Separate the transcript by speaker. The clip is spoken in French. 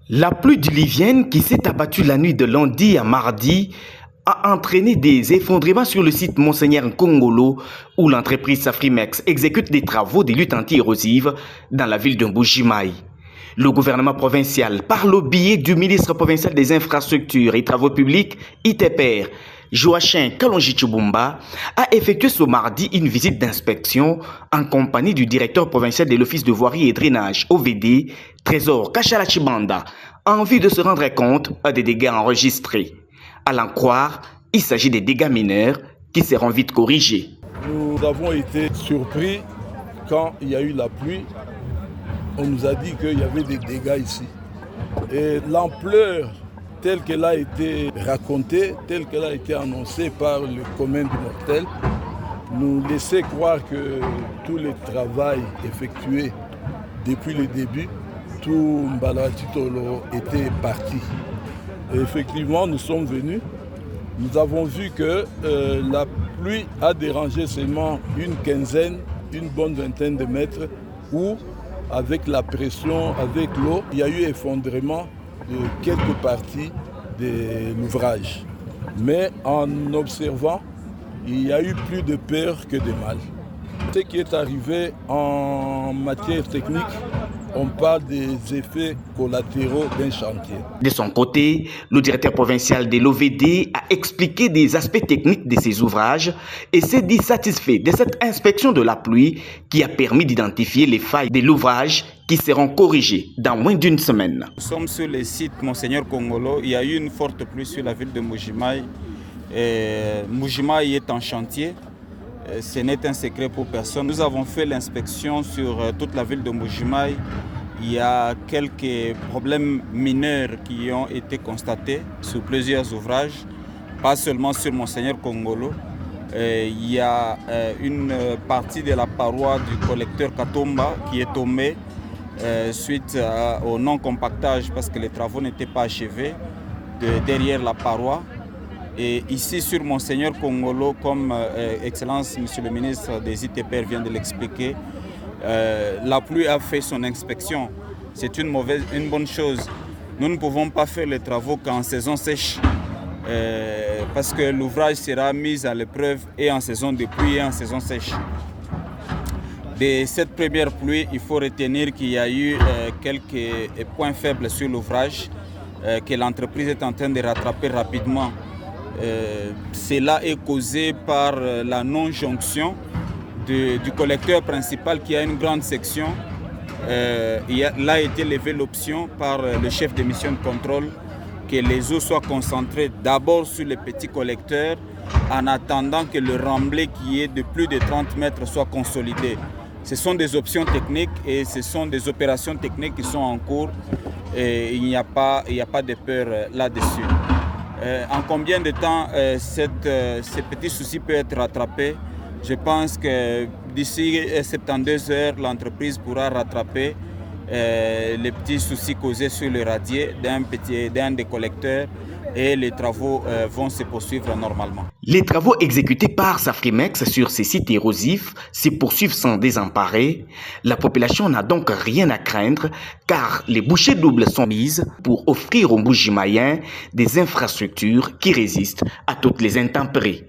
Speaker 1: La pluie diluvienne qui s'est abattue la nuit de lundi à mardi a entraîné des effondrements sur le site Monseigneur Nkongolo où l'entreprise Safrimex exécute des travaux de lutte anti-érosive dans la ville de Mbuji-Mayi. Le gouvernement provincial, par le biais du ministre provincial des Infrastructures et Travaux publics, ITPR, Joachim Kalonji-Tshibumba, a effectué ce mardi une visite d'inspection en compagnie du directeur provincial de l'Office de voirie et drainage, OVD, Trésor Kachala Tshibanda, en vue de se rendre compte des dégâts enregistrés. À l'en croire, il s'agit des dégâts mineurs qui seront vite corrigés.
Speaker 2: Nous avons été surpris quand il y a eu la pluie. On nous a dit qu'il y avait des dégâts ici. Et l'ampleur telle qu'elle a été racontée, telle qu'elle a été annoncée par le commun du mortel, nous laissait croire que tout le travail effectué depuis le début, tout Mbala Titolo était parti. Et effectivement, nous sommes venus. Nous avons vu que la pluie a dérangé seulement une bonne vingtaine de mètres, où, avec la pression, avec l'eau, il y a eu effondrement de quelques parties de l'ouvrage. Mais en observant, il y a eu plus de peur que de mal. Ce qui est arrivé en matière technique, on parle des effets collatéraux d'un chantier.
Speaker 1: De son côté, le directeur provincial de l'OVD a expliqué des aspects techniques de ces ouvrages et s'est dit satisfait de cette inspection de la pluie qui a permis d'identifier les failles de l'ouvrage qui seront corrigées dans moins d'une semaine.
Speaker 3: Nous sommes sur le site Monseigneur Nkongolo. Il y a eu une forte pluie sur la ville de Mbuji-Mayi. Mbuji-Mayi est en chantier. Ce n'est un secret pour personne. Nous avons fait l'inspection sur toute la ville de Mbuji-Mayi. Il y a quelques problèmes mineurs qui ont été constatés sur plusieurs ouvrages, pas seulement sur Monseigneur Nkongolo. Il y a une partie de la paroi du collecteur Katomba qui est tombée suite au non-compactage parce que les travaux n'étaient pas achevés derrière la paroi. Et ici sur Monseigneur Nkongolo, comme Excellence Monsieur le ministre des ITPR vient de l'expliquer, la pluie a fait son inspection. C'est une bonne chose. Nous ne pouvons pas faire les travaux qu'en saison sèche parce que l'ouvrage sera mis à l'épreuve et en saison de pluie et en saison sèche. De cette première pluie, il faut retenir qu'il y a eu quelques points faibles sur l'ouvrage que l'entreprise est en train de rattraper rapidement. Cela est causé par la non-jonction du collecteur principal qui a une grande section. Il a été levé l'option par le chef de mission de contrôle que les eaux soient concentrées d'abord sur les petits collecteurs en attendant que le remblai qui est de plus de 30 mètres soit consolidé. Ce sont des options techniques et ce sont des opérations techniques qui sont en cours et il n'y a pas de peur là-dessus. En combien de temps ces petits soucis peuvent être rattrapés? Je pense que d'ici 72 heures, l'entreprise pourra rattraper les petits soucis causés sur le radier d'un des collecteurs et les travaux vont se poursuivre normalement.
Speaker 1: Les travaux exécutés par Safrimex sur ces sites érosifs se poursuivent sans désemparer. La population n'a donc rien à craindre car les bouchées doubles sont mises pour offrir aux Mbuji-Mayiens des infrastructures qui résistent à toutes les intempéries.